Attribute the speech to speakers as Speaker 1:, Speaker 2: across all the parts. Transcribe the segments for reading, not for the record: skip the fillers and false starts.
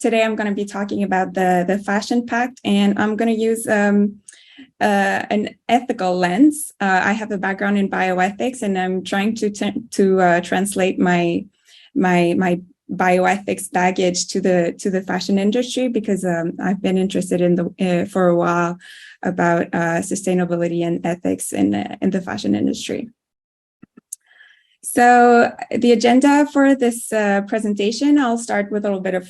Speaker 1: today I'm going to be talking about the Fashion Pact, and I'm going to use an ethical lens. I have a background in bioethics, and I'm trying to translate my bioethics baggage to the fashion industry, because I've been interested in for a while about sustainability and ethics in the fashion industry. So the agenda for this presentation, I'll start with a little bit of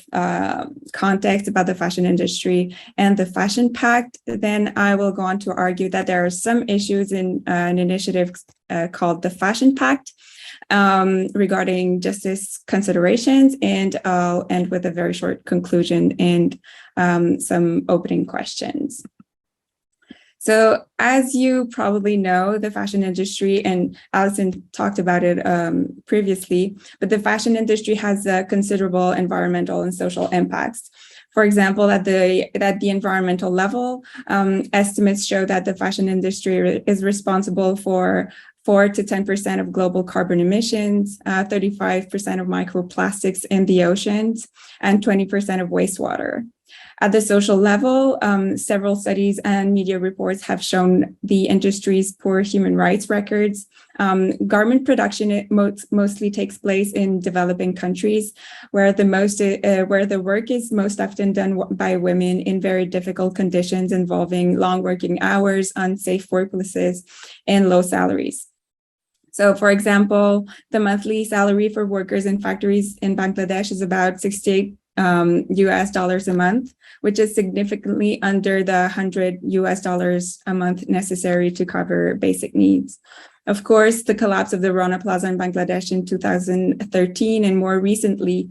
Speaker 1: context about the fashion industry and the Fashion Pact. Then I will go on to argue that there are some issues in an initiative called the Fashion Pact regarding justice considerations, and I'll end with a very short conclusion and some opening questions. So as you probably know, the fashion industry, and Alison talked about it previously, but the fashion industry has considerable environmental and social impacts. For example, at the environmental level, estimates show that the fashion industry is responsible for 4 to 10% of global carbon emissions, 35% of microplastics in the oceans, and 20% of wastewater. At the social level, several studies and media reports have shown the industry's poor human rights records. Garment production mostly takes place in developing countries, where the work is most often done by women in very difficult conditions involving long working hours, unsafe workplaces, and low salaries. So, for example, the monthly salary for workers in factories in Bangladesh is about $68 US a month, which is significantly under the $100 US a month necessary to cover basic needs. Of course, the collapse of the Rana Plaza in Bangladesh in 2013, and more recently,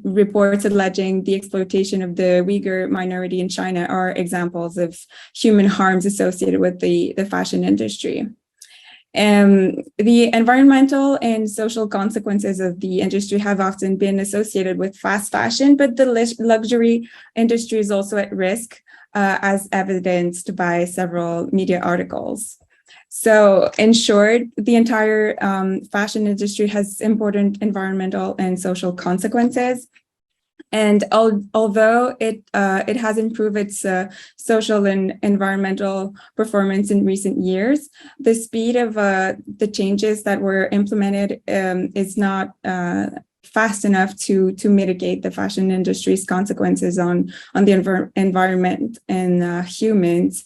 Speaker 1: reports alleging the exploitation of the Uyghur minority in China are examples of human harms associated with the fashion industry. The environmental and social consequences of the industry have often been associated with fast fashion, but the luxury industry is also at risk, as evidenced by several media articles. So, in short, the entire fashion industry has important environmental and social consequences. And although it has improved its social and environmental performance in recent years, the speed of the changes that were implemented is not fast enough to mitigate the fashion industry's consequences on the environment and humans.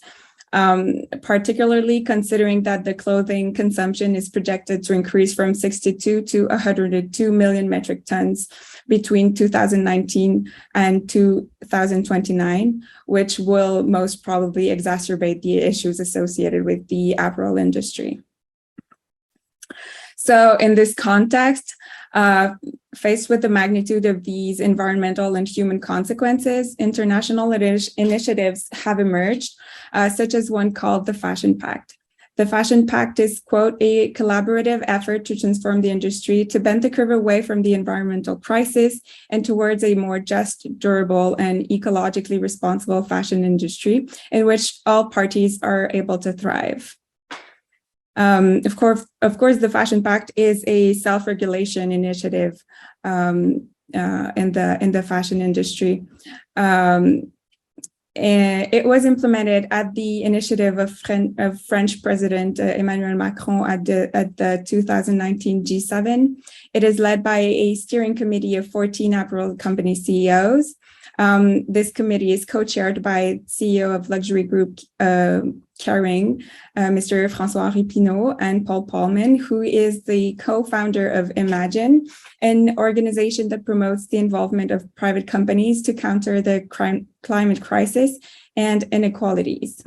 Speaker 1: Particularly considering that the clothing consumption is projected to increase from 62 to 102 million metric tons between 2019 and 2029, which will most probably exacerbate the issues associated with the apparel industry. So in this context, faced with the magnitude of these environmental and human consequences, international initiatives have emerged, such as one called the Fashion Pact. The Fashion Pact is, quote, a collaborative effort to transform the industry, to bend the curve away from the environmental crisis and towards a more just, durable, and ecologically responsible fashion industry in which all parties are able to thrive. Of course, the Fashion Pact is a self-regulation initiative in the fashion industry. It was implemented at the initiative of French President Emmanuel Macron at the 2019 G7. It is led by a steering committee of 14 apparel company CEOs. This committee is co-chaired by CEO of luxury group Kering, Mr. François-Henri Pinault, and Paul Polman, who is the co-founder of Imagine, an organization that promotes the involvement of private companies to counter the climate crisis and inequalities.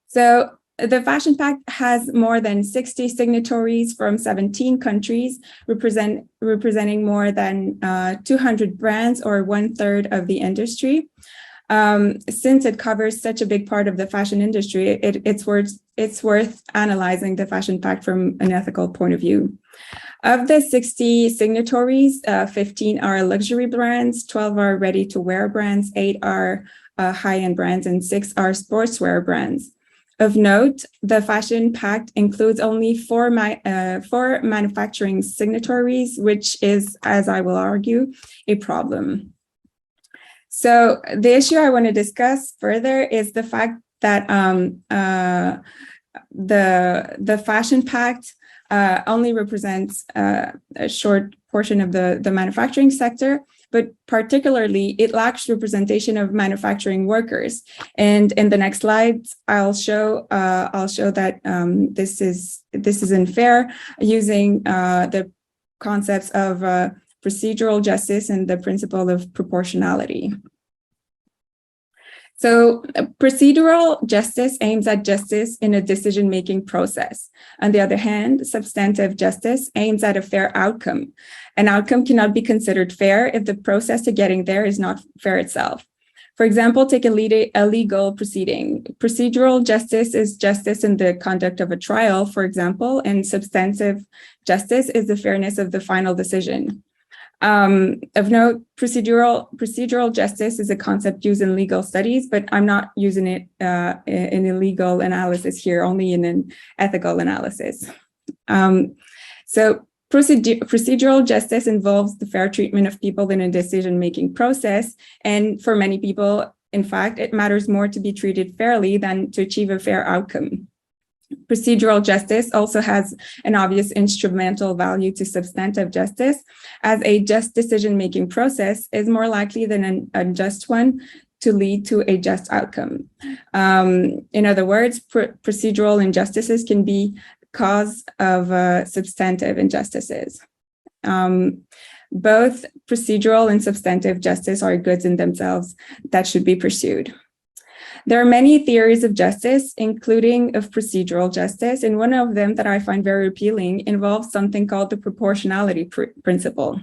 Speaker 1: So the Fashion Pact has more than 60 signatories from 17 countries, representing more than 200 brands, or 1/3 of the industry. Since it covers such a big part of the fashion industry, it's worth analyzing the Fashion Pact from an ethical point of view. Of the 60 signatories, 15 are luxury brands, 12 are ready-to-wear brands, 8 are high-end brands, and 6 are sportswear brands. Of note, the Fashion Pact includes only four manufacturing signatories, which is, as I will argue, a problem. So the issue I want to discuss further is the fact that the Fashion Pact only represents a short portion of the manufacturing sector, but particularly it lacks representation of manufacturing workers. And in the next slides, I'll show that this is unfair using the concepts of procedural justice and the principle of proportionality. So procedural justice aims at justice in a decision-making process. On the other hand, substantive justice aims at a fair outcome. An outcome cannot be considered fair if the process to getting there is not fair itself. For example, take a legal proceeding. Procedural justice is justice in the conduct of a trial, for example, and substantive justice is the fairness of the final decision. Of note, procedural justice is a concept used in legal studies, but I'm not using it in a legal analysis here, only in an ethical analysis. So procedural justice involves the fair treatment of people in a decision-making process. And for many people, in fact, it matters more to be treated fairly than to achieve a fair outcome. Procedural justice also has an obvious instrumental value to substantive justice, as a just decision-making process is more likely than an unjust one to lead to a just outcome. In other words, procedural injustices can be cause of substantive injustices. Both procedural and substantive justice are goods in themselves that should be pursued. There are many theories of justice, including of procedural justice, and one of them that I find very appealing involves something called the proportionality principle.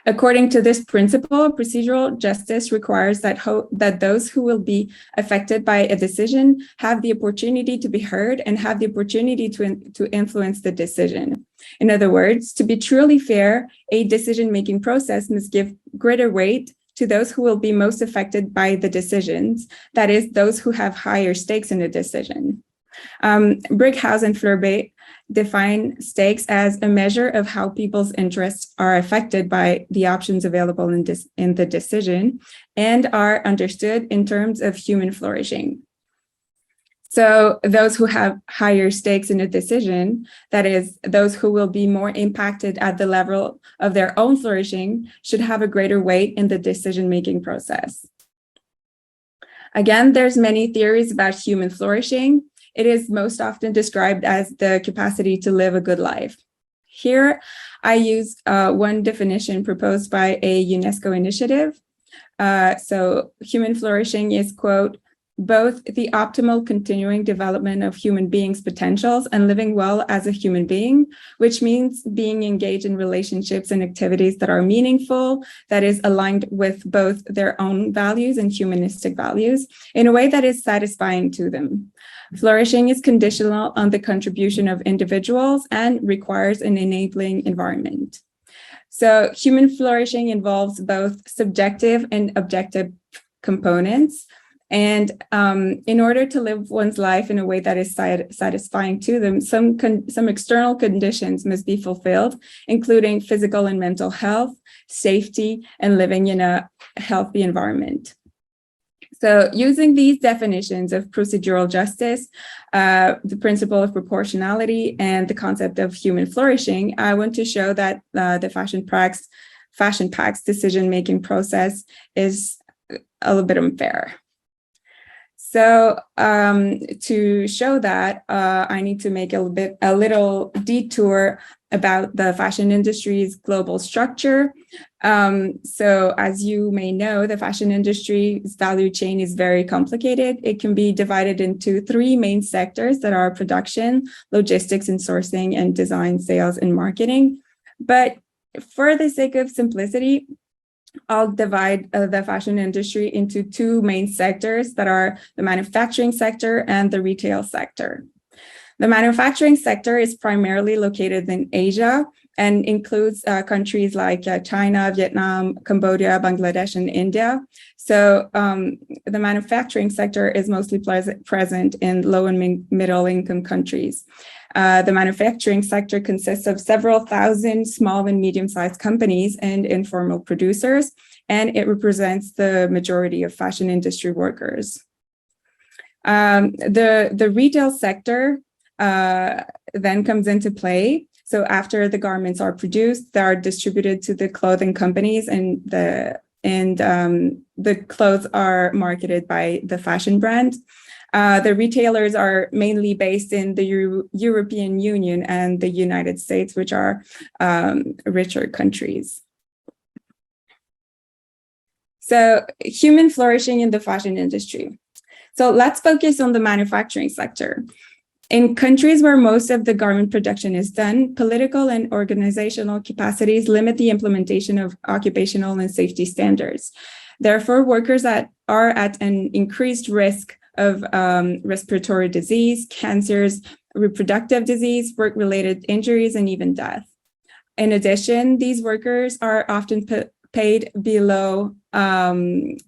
Speaker 1: According to this principle, procedural justice requires that those who will be affected by a decision have the opportunity to be heard and have the opportunity to influence the decision. In other words, to be truly fair, a decision-making process must give greater weight to those who will be most affected by the decisions, that is, those who have higher stakes in the decision. Brighouse and Fleurbaey define stakes as a measure of how people's interests are affected by the options available in the decision and are understood in terms of human flourishing. So those who have higher stakes in a decision, that is, those who will be more impacted at the level of their own flourishing, should have a greater weight in the decision-making process. Again, there's many theories about human flourishing. It is most often described as the capacity to live a good life. Here, I use one definition proposed by a UNESCO initiative. So human flourishing is, quote, both the optimal continuing development of human beings' potentials and living well as a human being, which means being engaged in relationships and activities that are meaningful, that is aligned with both their own values and humanistic values in a way that is satisfying to them. Flourishing is conditional on the contribution of individuals and requires an enabling environment. So human flourishing involves both subjective and objective components. And in order to live one's life in a way that is satisfying to them, some external conditions must be fulfilled, including physical and mental health, safety, and living in a healthy environment. So using these definitions of procedural justice, the principle of proportionality, and the concept of human flourishing, I want to show that the Fashion Pact's decision-making process is a little bit unfair. So to show that, I need to make a little detour about the fashion industry's global structure. So as you may know, the fashion industry's value chain is very complicated. It can be divided into three main sectors that are production, logistics and sourcing, and design, sales, and marketing. But for the sake of simplicity, I'll divide the fashion industry into two main sectors that are the manufacturing sector and the retail sector. The manufacturing sector is primarily located in Asia, and includes countries like China, Vietnam, Cambodia, Bangladesh, and India. So the manufacturing sector is mostly present in low and middle income countries. The manufacturing sector consists of several thousand small and medium-sized companies and informal producers, and it represents the majority of fashion industry workers. The retail sector then comes into play. So after the garments are produced, they are distributed to the clothing companies, and the clothes are marketed by the fashion brand. The retailers are mainly based in the European Union and the United States, which are richer countries. So human flourishing in the fashion industry. So let's focus on the manufacturing sector. In countries where most of the garment production is done, political and organizational capacities limit the implementation of occupational and safety standards. Therefore, workers are at an increased risk of respiratory disease, cancers, reproductive disease, work-related injuries, and even death. In addition, these workers are often paid below a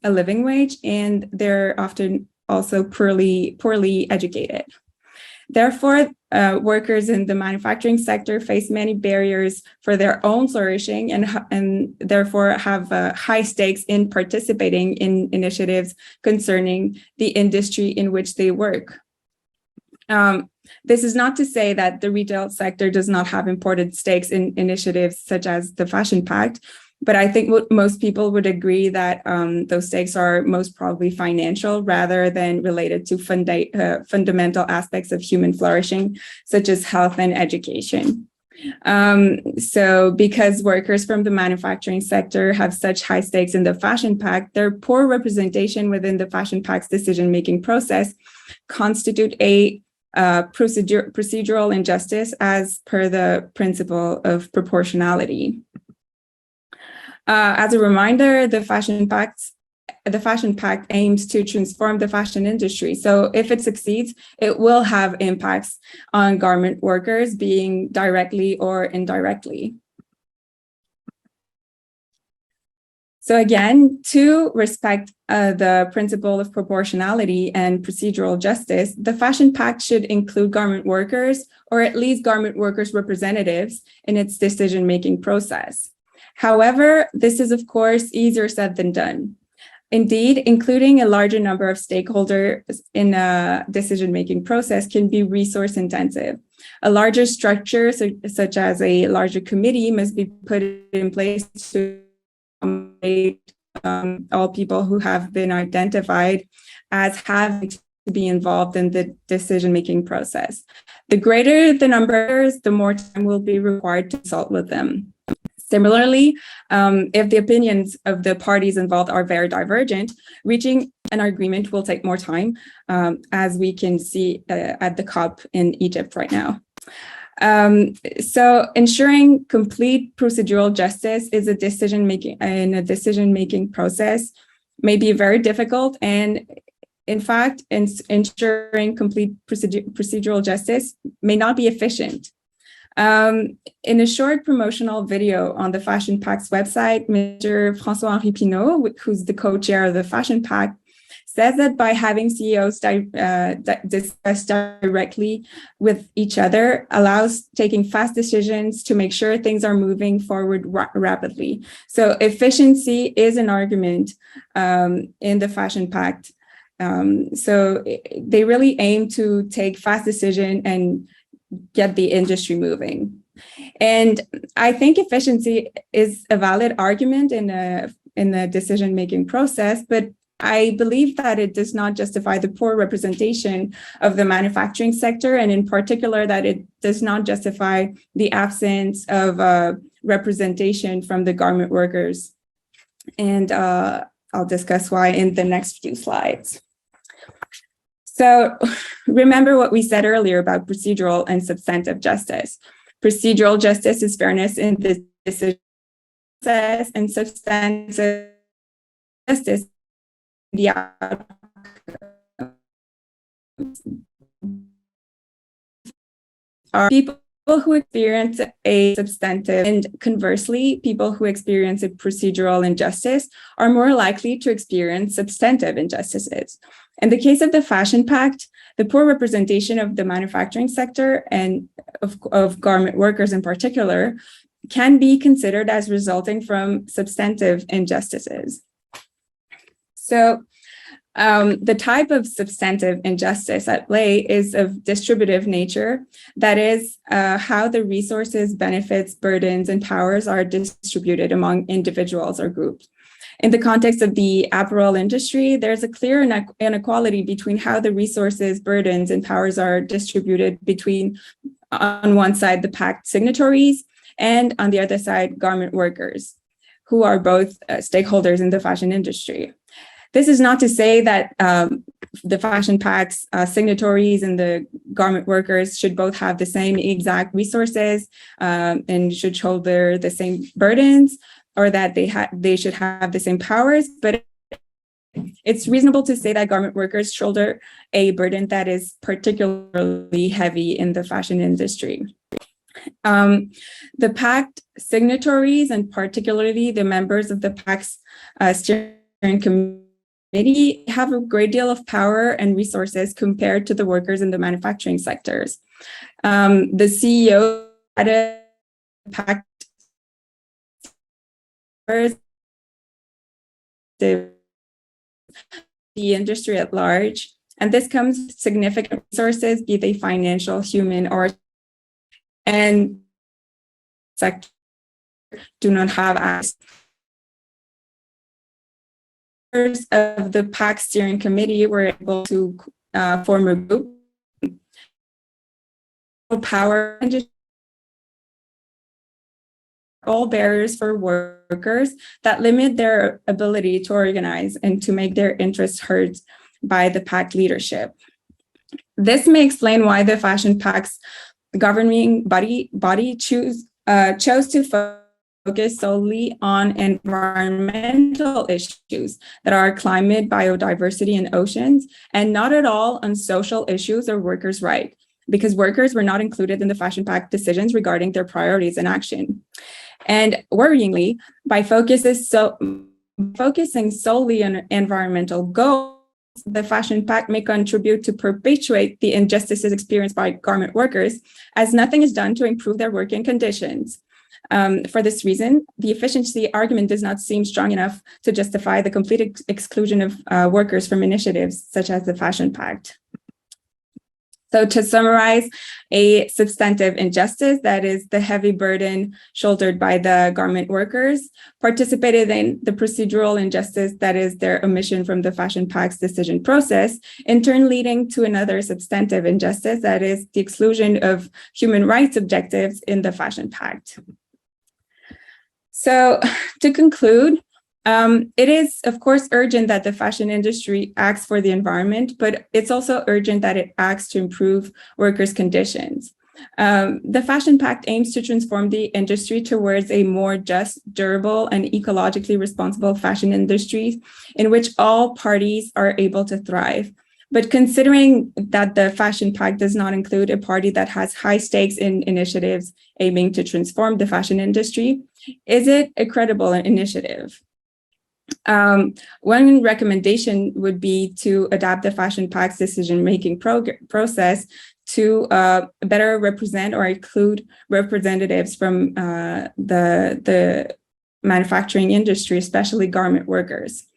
Speaker 1: living wage, and they're often also poorly educated. Therefore, workers in the manufacturing sector face many barriers for their own flourishing, and therefore have high stakes in participating in initiatives concerning the industry in which they work. This is not to say that the retail sector does not have important stakes in initiatives such as the Fashion Pact, but I think most people would agree that those stakes are most probably financial rather than related to fundamental aspects of human flourishing, such as health and education. So because workers from the manufacturing sector have such high stakes in the Fashion Pact, their poor representation within the Fashion Pact's decision-making process constitute a procedural injustice as per the principle of proportionality. As a reminder, the Fashion Pact aims to transform the fashion industry. So if it succeeds, it will have impacts on garment workers, being directly or indirectly. So again, to respect the principle of proportionality and procedural justice, the Fashion Pact should include garment workers, or at least garment workers' representatives, in its decision-making process. However, this is, of course, easier said than done. Indeed, including a larger number of stakeholders in a decision-making process can be resource-intensive. A larger structure, such as a larger committee, must be put in place to accommodate all people who have been identified as having to be involved in the decision-making process. The greater the numbers, the more time will be required to consult with them. Similarly, if the opinions of the parties involved are very divergent, reaching an agreement will take more time, as we can see at the COP in Egypt right now. So ensuring complete procedural justice is a decision-making process may be very difficult, and in fact, ensuring complete procedural justice may not be efficient. In a short promotional video on the Fashion Pact's website, Mr. François-Henri Pinault, who's the co-chair of the Fashion Pact, says that by having CEOs discuss directly with each other allows taking fast decisions to make sure things are moving forward rapidly. So efficiency is an argument in the Fashion Pact. So they really aim to take fast decision and get the industry moving. And I think efficiency is a valid argument in the decision-making process, but I believe that it does not justify the poor representation of the manufacturing sector, and in particular that it does not justify the absence of representation from the garment workers. And I'll discuss why in the next few slides. So remember what we said earlier about procedural and substantive justice. Procedural justice is fairness in the decision process, and substantive justice the are people people who experience a substantive, and conversely, people who experience a procedural injustice are more likely to experience substantive injustices. In the case of the Fashion Pact, the poor representation of the manufacturing sector and of garment workers in particular can be considered as resulting from substantive injustices. So, the type of substantive injustice at play is of distributive nature. That is, how the resources, benefits, burdens, and powers are distributed among individuals or groups. In the context of the apparel industry, there's a clear inequality between how the resources, burdens, and powers are distributed between, on one side, the pact signatories, and on the other side, garment workers, who are both stakeholders in the fashion industry. This is not to say that the Fashion Pact's signatories and the garment workers should both have the same exact resources and should shoulder the same burdens, or that they should have the same powers, but it's reasonable to say that garment workers shoulder a burden that is particularly heavy in the fashion industry. The pact signatories, and particularly the members of the pact's steering committee, have a great deal of power and resources compared to the workers in the manufacturing sectors. The CEO at a pact the industry at large, and this comes with significant resources, be they financial, human, or and sector do not have access. Of the PAC steering committee were able to form a group power and all barriers for workers that limit their ability to organize and to make their interests heard by the PAC leadership. This may explain why the Fashion Pact's governing body chose to focus solely on environmental issues that are climate, biodiversity, and oceans, and not at all on social issues or workers' rights, because workers were not included in the Fashion Pact decisions regarding their priorities and action. And worryingly, by focusing solely on environmental goals, the Fashion Pact may contribute to perpetuate the injustices experienced by garment workers, as nothing is done to improve their working conditions. For this reason, the efficiency argument does not seem strong enough to justify the complete exclusion of workers from initiatives such as the Fashion Pact. So to summarize, a substantive injustice, that is the heavy burden shouldered by the garment workers, participated in the procedural injustice, that is their omission from the Fashion Pact's decision process, in turn leading to another substantive injustice, that is the exclusion of human rights objectives in the Fashion Pact. So to conclude, it is, of course, urgent that the fashion industry acts for the environment, but it's also urgent that it acts to improve workers' conditions. The Fashion Pact aims to transform the industry towards a more just, durable, and ecologically responsible fashion industry in which all parties are able to thrive. But considering that the Fashion Pact does not include a party that has high stakes in initiatives aiming to transform the fashion industry, is it a credible initiative? One recommendation would be to adapt the Fashion Pact's decision-making process to better represent or include representatives from the manufacturing industry, especially garment workers.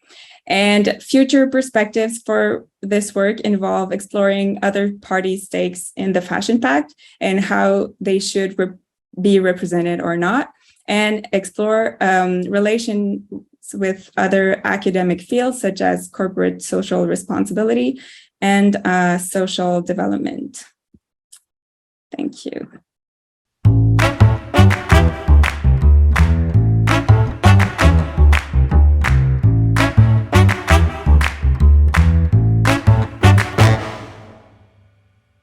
Speaker 1: And future perspectives for this work involve exploring other parties' stakes in the Fashion Pact and how they should be represented or not, and explore relations with other academic fields such as corporate social responsibility and social development. Thank you.